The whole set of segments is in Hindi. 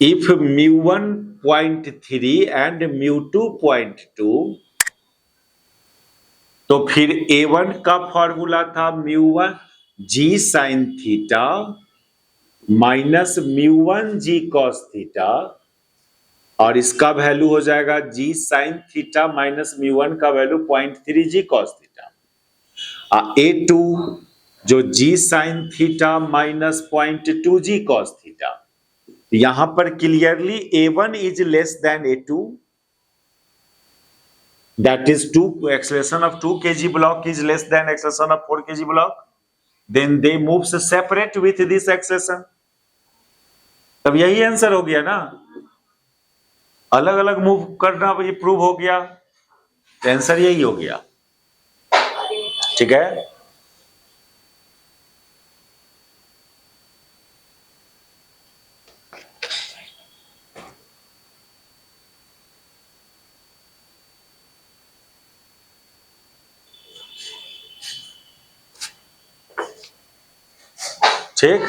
if mu1 0.3 and mu2 0.2, तो फिर A1 का फॉर्मूला था mu1 g sin theta minus mu1 g cos theta, और इसका वैल्यू हो जाएगा g sin theta minus mu1 का value 0.3 g cos theta. A2 जो g sin theta minus 0.2 g cos theta. यहां पर clearly A1 is less then A2, that is 2 acceleration of 2 kg block is less than acceleration of 4 kg block, then they moves separate with this acceleration। तब यही आंसर हो गया ना, अलग अलग मूव करना ये प्रूव हो गया, आंसर यही हो गया। ठीक है, ठीक।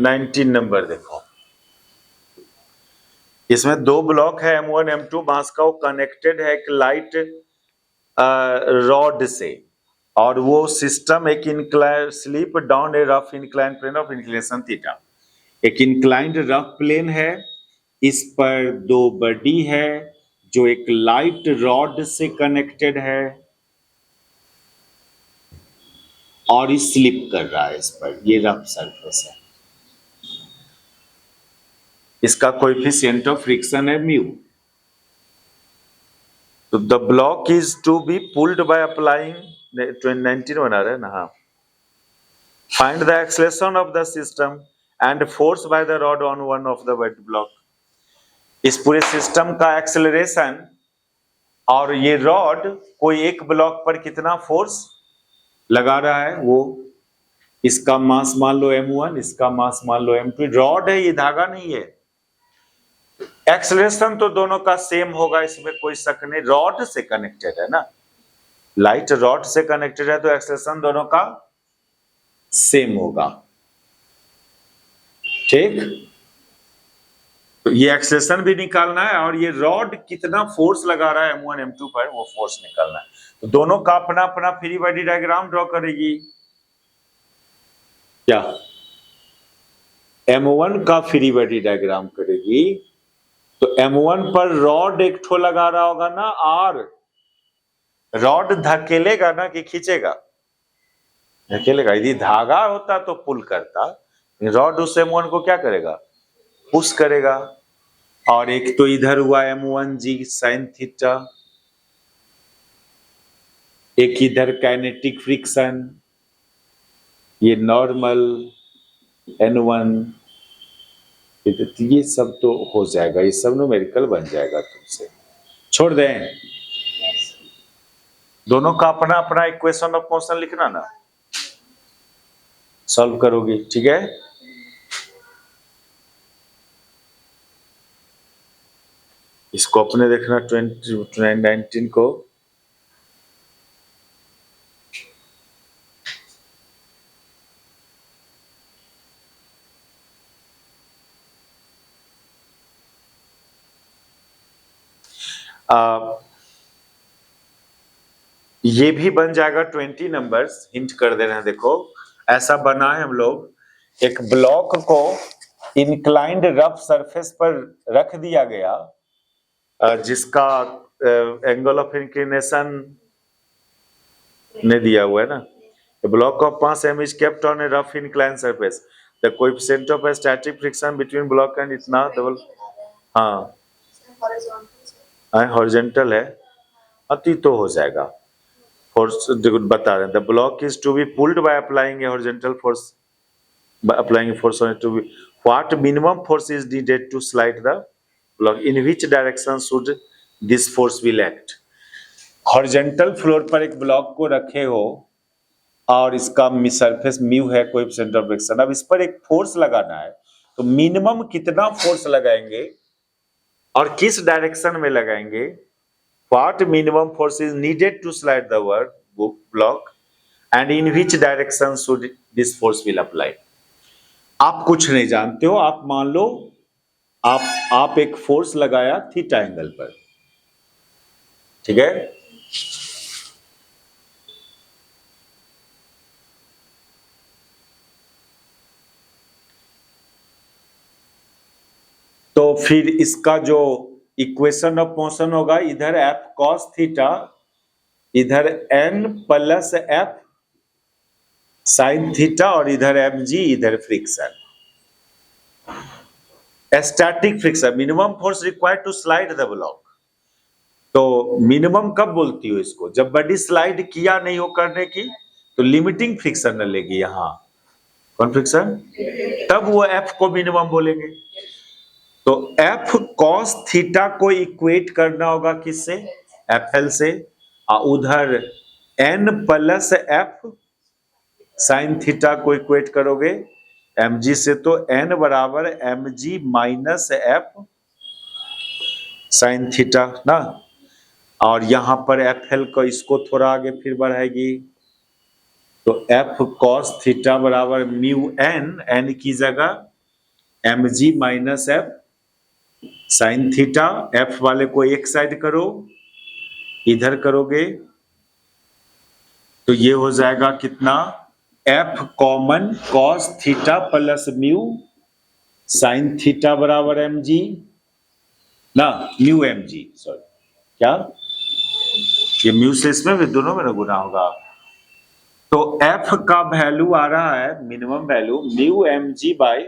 नाइनटीन नंबर देखो, इसमें दो ब्लॉक है M1 M2 मास का, वो कनेक्टेड है एक लाइट रॉड से, और वो सिस्टम एक incline slip down a rough incline plane of inclination theta. एक इंक्लाइंड रफ प्लेन है, इस पर दो बॉडी है जो एक लाइट रॉड से कनेक्टेड है और स्लिप कर रहा है इस पर, ये रफ सरफेस है। इसका कोएफिशिएंट ऑफ फ्रिक्शन है म्यू। तो the block is to be pulled by applying 19 बना रहे ना, हाँ। Find the acceleration of the system and force by the rod on one of the weight block. इस पूरे सिस्टम का एक्सेलरेशन और ये रॉड कोई एक ब्लॉक पर कितना फोर्स लगा रहा है, वो इसका मास मान लो M1, इसका मास मान लो M2। रॉड है, ये धागा नहीं है। एक्सेलरेशन तो दोनों का सेम होगा, इसमें कोई शक नहीं, रॉड से कनेक्टेड है ना, लाइट रॉड से कनेक्टेड है, तो एक्सेलरेशन दोनों का सेम होगा। ठीक, तो ये एक्सेलरेशन भी निकालना है और ये रॉड कितना फोर्स लगा रहा है M1 M2 पर, वो फोर्स निकालना है। तो दोनों का अपना अपना फ्री बॉडी डायग्राम ड्रॉ करेगी। क्या M1 का फ्री बॉडी डायग्राम करेगी, तो M1 पर रॉड एक ठो लगा रहा होगा ना, और रॉड धकेलेगा ना कि खींचेगा? धकेलेगा। यदि धागा होता तो पुल करता, रॉड उस M1 को क्या करेगा? पुश करेगा। और एक तो इधर हुआ M1 जी साइन थीटा, एक इधर काइनेटिक फ्रिक्शन, ये नॉर्मल N1, ये सब तो हो जाएगा, ये सब न्यूमेरिकल बन जाएगा तुमसे, छोड़ दें। दोनों का अपना अपना इक्वेशन ऑफ मोशन लिखना ना, सॉल्व करोगे। ठीक है, इसको अपने देखना 19 को। ये भी बन जाएगा 20 नंबर्स, हिंट कर दे रहे हैं। देखो ऐसा बना है, हम लोग एक ब्लॉक को इंक्लाइंड रफ सरफेस पर रख दिया गया, जिसका एंगल ऑफ इंक्लिनेशन ने दिया हुआ है ना। Block of mass m is kept on a rough inclined surface. The coefficient of a static friction between block and इतना डबल, हाँ हॉरिजॉन्टल है, अति तो हो जाएगा। फोर्स बता रहे हैं, the block is to be pulled by applying a horizontal force, applying force on it to be, what minimum force is needed to slide the block, in which direction should this force will act। Horizontal floor पर एक ब्लॉक को रखे हो और इसका सरफेस म्यू है, कोएफिशिएंट ऑफ फ्रिक्शन। अब इस पर एक फोर्स लगाना है, तो मिनिमम कितना फोर्स लगाएंगे और किस डायरेक्शन में लगाएंगे? What minimum force is needed to slide the work block and in which direction should this force will apply. आप कुछ नहीं जानते हो, आप मान लो आप एक फोर्स लगाया थीटा एंगल पर, ठीक है? तो फिर इसका जो इक्वेशन ऑफ मोशन होगा, इधर एफ कॉस थीटा, इधर N plus F sine theta, और इधर एम जी, इधर friction, static friction, minimum force required to slide the block. तो मिनिमम कब बोलती हो इसको? जब बॉडी स्लाइड किया नहीं हो करने की, तो लिमिटिंग फ्रिक्शन न लेगी यहां, कौन फ्रिक्शन, तब वो एफ को मिनिमम बोलेंगे। तो एफ कॉस थीटा को इक्वेट करना होगा किससे? एफ एल से। और उधर N plus F sine theta को इक्वेट करोगे एम जी से, तो एन बराबर M G minus F sine theta ना। और यहां पर एफ एल को इसको थोड़ा आगे फिर बढ़ाएगी, तो एफ कॉस थीटा बराबर म्यू एन, एन की जगह M G minus F sine theta. F वाले को एक साइड करो, इधर करोगे तो ये हो जाएगा कितना? F common cos theta plus mu sine theta बराबर एम जी ना, म्यू एम जी, सॉरी क्या, ये म्यू से इसमें भी दोनों में ना गुना होगा। तो एफ का वैल्यू आ रहा है minimum value mu M G by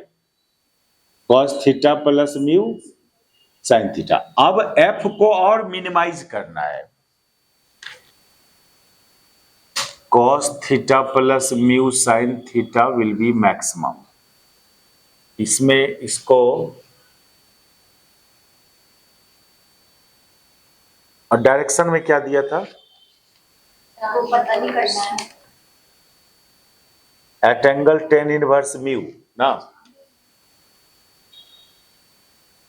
cos theta plus mu sine theta. अब एफ को और मिनिमाइज करना है, cos theta plus mu sine theta will be maximum. इसमें इसको और डायरेक्शन में क्या दिया था? वो पता नहीं करना है। At angle tan inverse mu ना,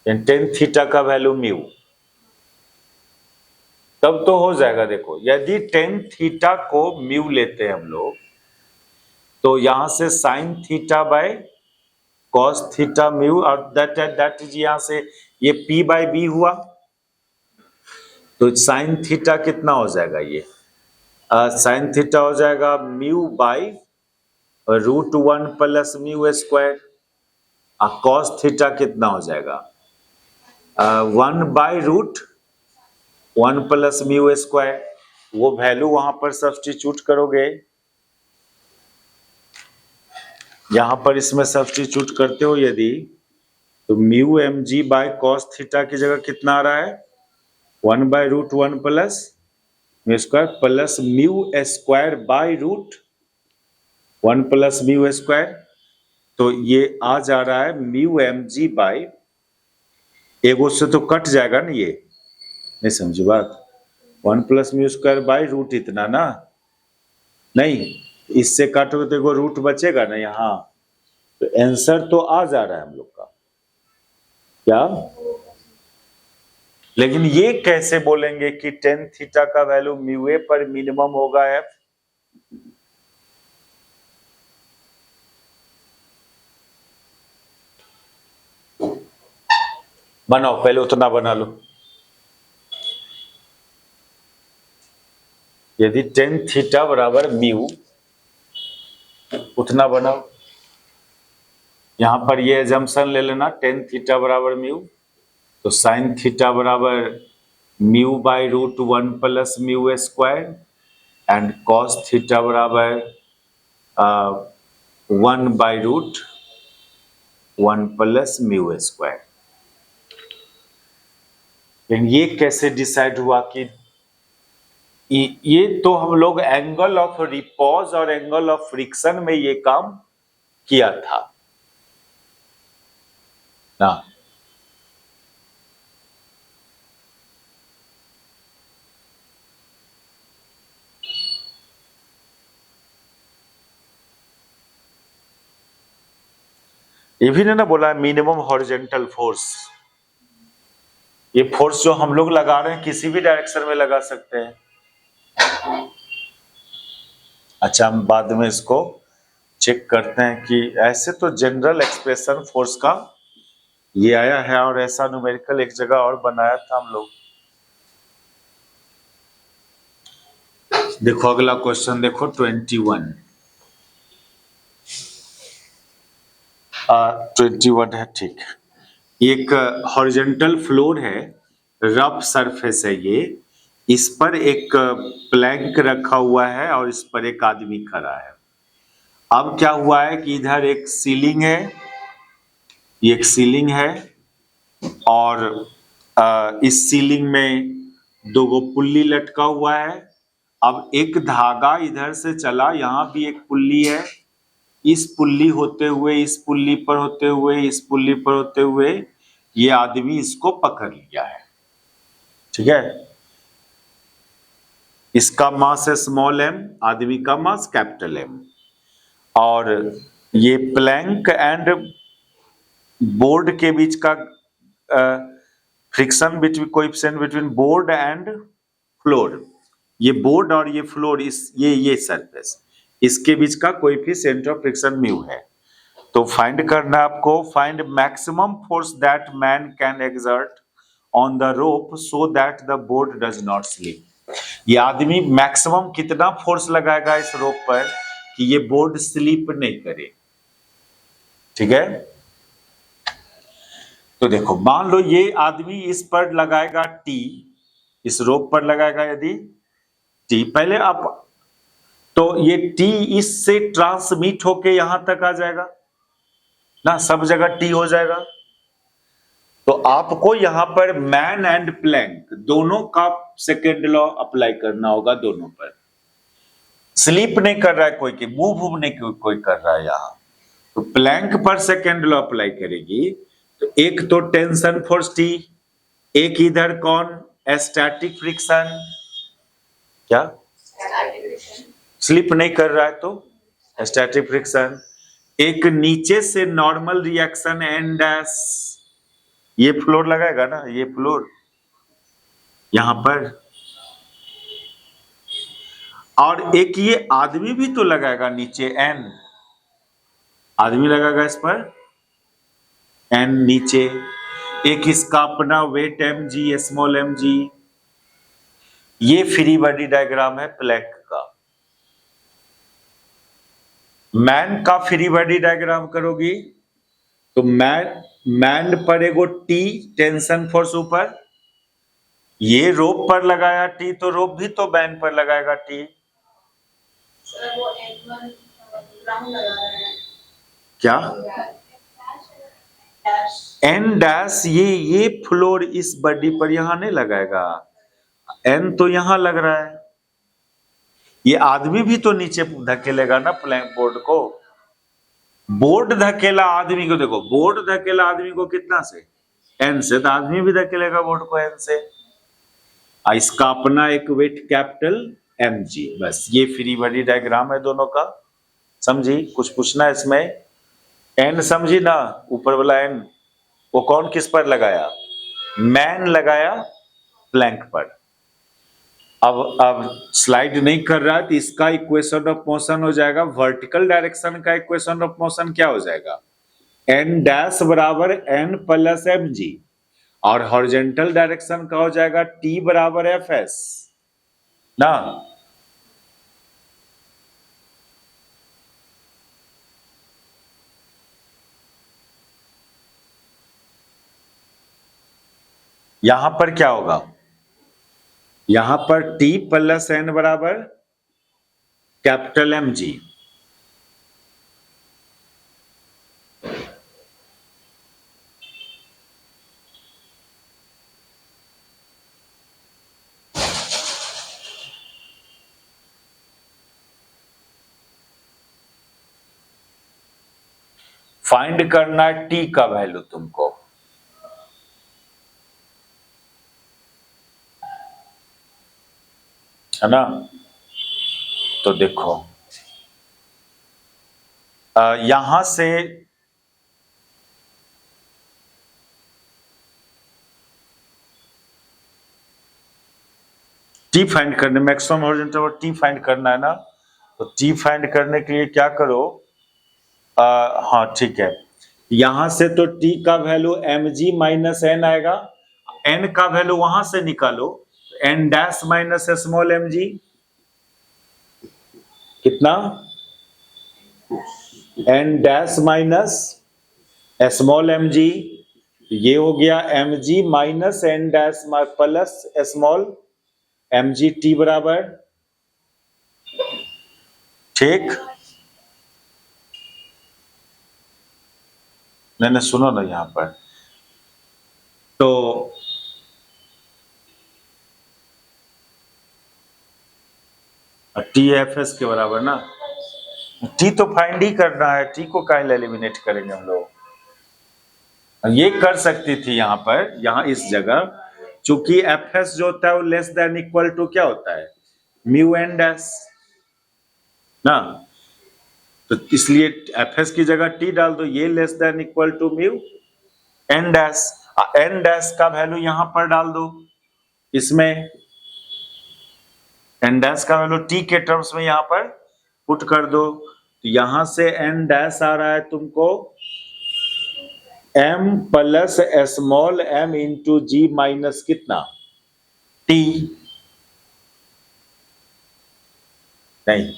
टेन थीटा का वैल्यू म्यू, तब तो हो जाएगा। देखो यदि टेन थीटा को म्यू लेते हैं हम लोग, तो यहां से sine theta by cos theta mu, और दैट इज यहां से ये पी बाय बी हुआ, तो साइन थीटा कितना हो जाएगा? ये साइन थीटा हो जाएगा mu by root one plus mu square, और कॉस थीटा कितना हो जाएगा? One by root one plus mu square. वो वैल्यू वहां पर सब्स्टिट्यूट करोगे, यहां पर इसमें सब्स्टिट्यूट करते हो यदि, तो mu M G by cos theta की जगह कितना आ रहा है? One by root one plus mu square plus mu square by root one plus mu square. तो ये आ जा रहा है म्यू एम जी बाई, एगो से तो कट जाएगा ना, ये नहीं समझो बात, one plus mu square by root इतना ना, नहीं इससे काटोगे तो एगो रूट बचेगा ना यहाँ, तो आंसर तो आ जा रहा है हम लोग का क्या। लेकिन ये कैसे बोलेंगे कि टेन थीटा का वैल्यू म्यू ए पर मिनिमम होगा एफ? बनाओ पहले, उतना बना लो। यदि टेन थीटा बराबर म्यू, उतना बनाओ। यहां पर ये एजम्पशन ले लेना, टेन थीटा बराबर म्यू, तो साइन थीटा बराबर mu by root one plus mu square, and cos theta बराबर one by root one plus mu square. लेकिन ये कैसे डिसाइड हुआ कि ये तो हम लोग एंगल ऑफ रिपोज और एंगल ऑफ फ्रिक्शन में ये काम किया था ना। ये भी ना बोला मिनिमम हॉरिजेंटल फोर्स, ये फोर्स जो हम लोग लगा रहे हैं किसी भी डायरेक्शन में लगा सकते हैं। अच्छा, हम बाद में इसको चेक करते हैं कि ऐसे तो जनरल एक्सप्रेशन फोर्स का ये आया है, और ऐसा न्यूमेरिकल एक जगह और बनाया था हम लोग। देखो अगला क्वेश्चन देखो 21 21 है, ठीक। एक हॉरिजॉन्टल फ्लोर है, रफ सरफेस है ये, इस पर एक प्लैंक रखा हुआ है और इस पर एक आदमी खड़ा है। अब क्या हुआ है कि इधर एक सीलिंग है, ये एक सीलिंग है, और इस सीलिंग में दो गो पुल्ली लटका हुआ है। अब एक धागा इधर से चला, यहाँ भी एक पुल्ली है, इस पुल्ली होते हुए इस पुल्ली पर होते हुए इस पुल्ली पर होते हुए ये आदमी इसको पकड़ लिया है, ठीक है। इसका मास है स्मॉल एम, आदमी का मास कैपिटल एम, और ये प्लैंक एंड बोर्ड के बीच का friction between coefficient between board and floor, ये बोर्ड और ये फ्लोर, इस ये सरफेस, इसके बीच का कोएफिशिएंट ऑफ फ्रिक्शन म्यू है। तो फाइंड करना है आपको, find maximum force that man can exert on the rope so that the board does not slip. ये आदमी मैक्सिमम कितना फोर्स लगाएगा इस रोप पर कि ये बोर्ड स्लिप नहीं करे, ठीक है। तो देखो मान लो ये आदमी इस पर लगाएगा टी, इस रोप पर लगाएगा यदि टी, पहले आप तो ये टी इससे ट्रांसमिट होके यहां तक आ जाएगा ना, सब जगह टी हो जाएगा। तो आपको यहां पर मैन एंड प्लैंक दोनों का सेकेंड लॉ अप्लाई करना होगा, दोनों पर। स्लीप नहीं कर रहा है कोई के, मूव नहीं कोई कर रहा है यहां, तो प्लैंक पर सेकेंड लॉ अप्लाई करेगी। तो एक तो टेंशन फोर्स टी, एक इधर कौन स्टैटिक फ्रिक्शन, क्या स्लिप नहीं कर रहा है तो स्टैटिक फ्रिक्शन, एक नीचे से नॉर्मल रिएक्शन एन डैश, ये फ्लोर लगाएगा ना, ये फ्लोर यहां पर, और एक ये आदमी भी तो लगाएगा नीचे एन, आदमी लगाएगा इस पर एन नीचे, एक इसका अपना weight M G, small M G. ये फ्री बॉडी डायग्राम है प्लैंक का। मैन का फ्री बॉडी डायग्राम करोगी तो मैन पर एगो टी टेंशन फोर्स ऊपर, ये रोप पर लगाया टी तो रोप भी तो मैन पर लगाएगा टी। सर वो N1 ग्राउंड लगा रहा है क्या डैश एन डैश, ये फ्लोर इस बॉडी पर यहां नहीं लगाएगा, एन तो यहां लग रहा है। ये आदमी भी तो नीचे धकेलेगा ना प्लैंक बोर्ड को, बोर्ड धकेला आदमी को, देखो बोर्ड धकेला आदमी को कितना से, एन से, तो आदमी भी धकेलेगा बोर्ड को एन से। इसका अपना एक वेट कैपिटल एम जी, बस ये फ्री बॉडी डायग्राम है दोनों का। समझी, कुछ पूछना है इसमें? एन समझी ना, ऊपर वाला एन, वो कौन किस पर लगाया, मैन लगाया प्लैंक पर। अब स्लाइड नहीं कर रहा है तो इसका इक्वेशन ऑफ मोशन हो जाएगा, वर्टिकल डायरेक्शन का इक्वेशन ऑफ मोशन क्या हो जाएगा, एन डैश बराबर एन प्लस एम जी, और हॉरिजॉन्टल डायरेक्शन का हो जाएगा टी बराबर एफ एस ना। यहां पर क्या होगा, यहां पर टी प्लस एन बराबर कैपिटल एम जी, फाइंड करना है टी का वैल्यू तुमको, है ना। तो देखो यहां से टी फाइंड करने, मैक्सिमम हॉरिजॉन्टल और टी फाइंड करना है ना, तो टी फाइंड करने के लिए क्या करो, हाँ ठीक है, यहां से तो टी का value M G minus N आएगा, एन का वैल्यू वहां से निकालो, N dash minus small M G, कितना, N dash minus small M G, ये हो गया M G minus N dash plus small M G T बराबर, ठीक। नहीं सुनो ना यहां पर, तो टी एफ एस के बराबर ना, टी तो फाइंड ही करना है, टी को काहे एलिमिनेट करेंगे हम लोग, ये कर सकती थी यहां पर, यहां इस जगह, चूंकि एफ एस जो होता है वो लेस देन इक्वल टू क्या होता है, म्यू एन डैश ना, तो इसलिए एफ एस की जगह टी डाल दो, ये less than equal to mu N dash, N dash का वैल्यू यहां पर डाल दो, इसमें एन डैश का वैल्यू टी के टर्म्स में यहां पर पुट कर दो, तो यहां से एन डैश आ रहा है तुमको M plus small M into G minus कितना टी, नहीं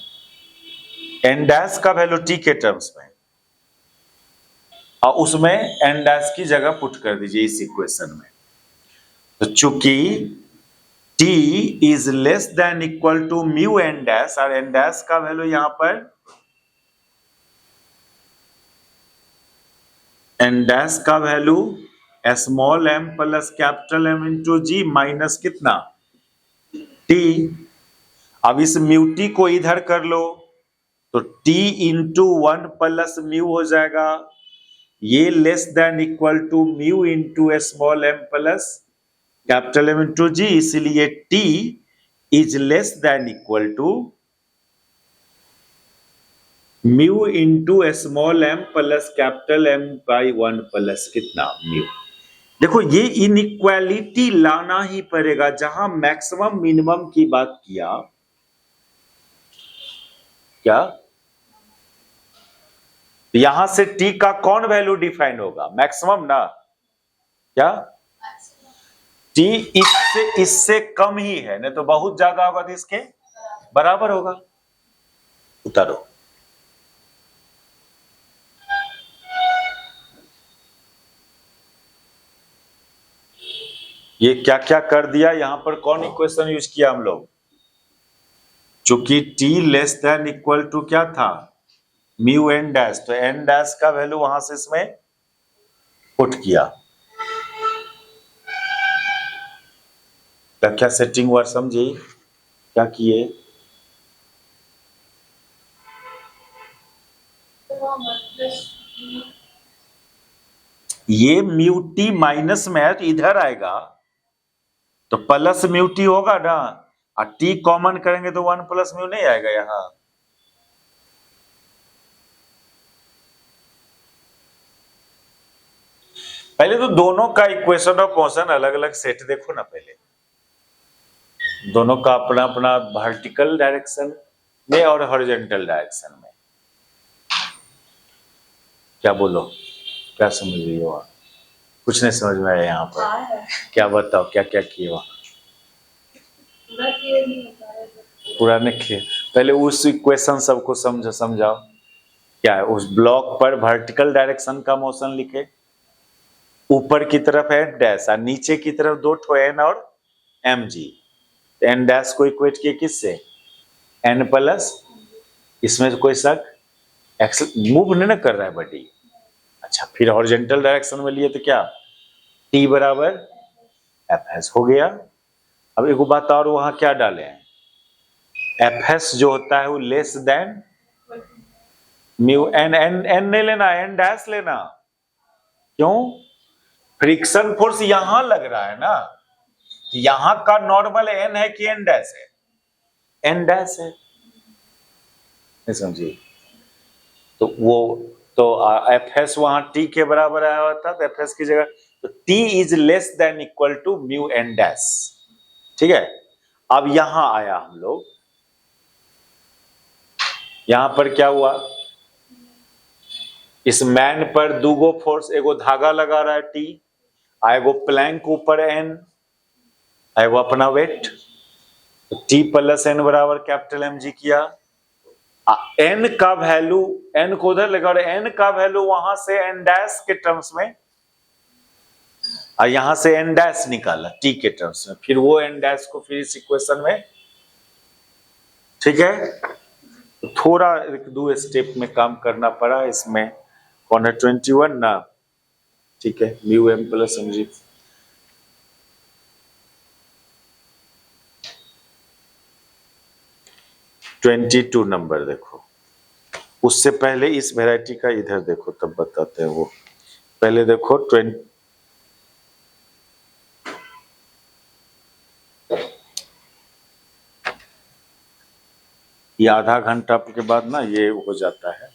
एन डैश का वैल्यू टी के टर्म्स में, और उसमें एन डैश की जगह पुट कर दीजिए इस इक्वेशन में, तो चूंकि t is less than equal to mu N dash, और एन डैश का वैल्यू यहां पर एन डैश का value small M plus capital M into G minus कितना टी, अब इस म्यू टी को इधर कर लो तो t into one plus mu हो जाएगा, ये less than equal to mu into small M plus capital M into G, इसलिए t is less than equal to mu into small M plus capital M by one plus कितना म्यू। देखो ये इनइक्वालिटी लाना ही पड़ेगा, जहां मैक्सिमम मिनिमम की बात किया, क्या यहां से t का कौन वैल्यू डिफाइन होगा, मैक्सिमम ना, क्या t इससे कम ही है, नहीं तो बहुत ज्यादा होगा तो इसके बराबर होगा, उतारो, ये क्या क्या कर दिया, यहां पर कौन इक्वेशन यूज किया हम लोग, चूंकि t less than equal to क्या था म्यू एन डैश, तो एन डैश का वैल्यू वहां से इसमें पुट किया, क्या क्या सेटिंग हुआ समझिए, क्या किए, ये म्यू टी माइनस में है तो इधर आएगा तो प्लस म्यू टी होगा ना, और टी कॉमन करेंगे तो वन प्लस म्यू नहीं आएगा यहां, पहले तो दोनों का इक्वेशन ऑफ मोशन अलग अलग सेट देखो ना, पहले दोनों का अपना अपना वर्टिकल डायरेक्शन में और हॉरिजॉन्टल डायरेक्शन में, क्या बोलो, क्या समझ रही हो, कुछ नहीं समझ में आया यहाँ पर, क्या बताओ क्या क्या किए वहां, पूरा नहीं किए, पहले उस इक्वेशन सबको समझाओ, क्या है उस ब्लॉक पर वर्टिकल डायरेक्शन का मोशन लिखे, ऊपर की तरफ है डैश और नीचे की तरफ दो ठो एन और एम जी, तो एन डैश को इक्वेट किए किससे एन प्लस, इसमें कोई शक, मूव नहीं कर रहा है बॉडी, अच्छा फिर हॉरिजॉन्टल डायरेक्शन में लिए तो क्या t बराबर एफ एस हो गया। अब एक बात और, वहां क्या डाले हैं, एफ एस जो होता है वो less than mu N, N नहीं लेना, एन डैश लेना, क्यों, फ्रिक्शन फोर्स यहां लग रहा है ना, यहां का नॉर्मल एन है कि एन डैश है, एन डैश है, नहीं समझिए, तो वो तो एफ एस वहां टी के बराबर आया होता, तो एफ एस की जगह तो T is less than equal to mu N dash, ठीक है, अब यहां आया हम लोग, यहां पर क्या हुआ, इस मैन पर दूगो फोर्स, एगो धागा लगा रहा है टी, एगो प्लैंक ऊपर एन, एगो अपना वेट, तो टी प्लस एन बराबर कैपिटल एम जी किया। एन का वैल्यू, एन को उधर लगा, और एन का वैल्यू वहां से एन डैश के टर्म्स में, और यहां से एन डैश निकाला टी के टर्म्स में, फिर वो एन डैश को फिर इस इक्वेशन में, ठीक है। तो थोड़ा एक दो स्टेप में काम करना पड़ा इसमें। कौन है 21 ना, ठीक है, mu M plus M G. Twenty 22 number देखो, उससे पहले इस वैरायटी का इधर देखो तब बताते हैं वो। पहले देखो 20, ये आधा घंटा के बाद ना ये हो जाता है।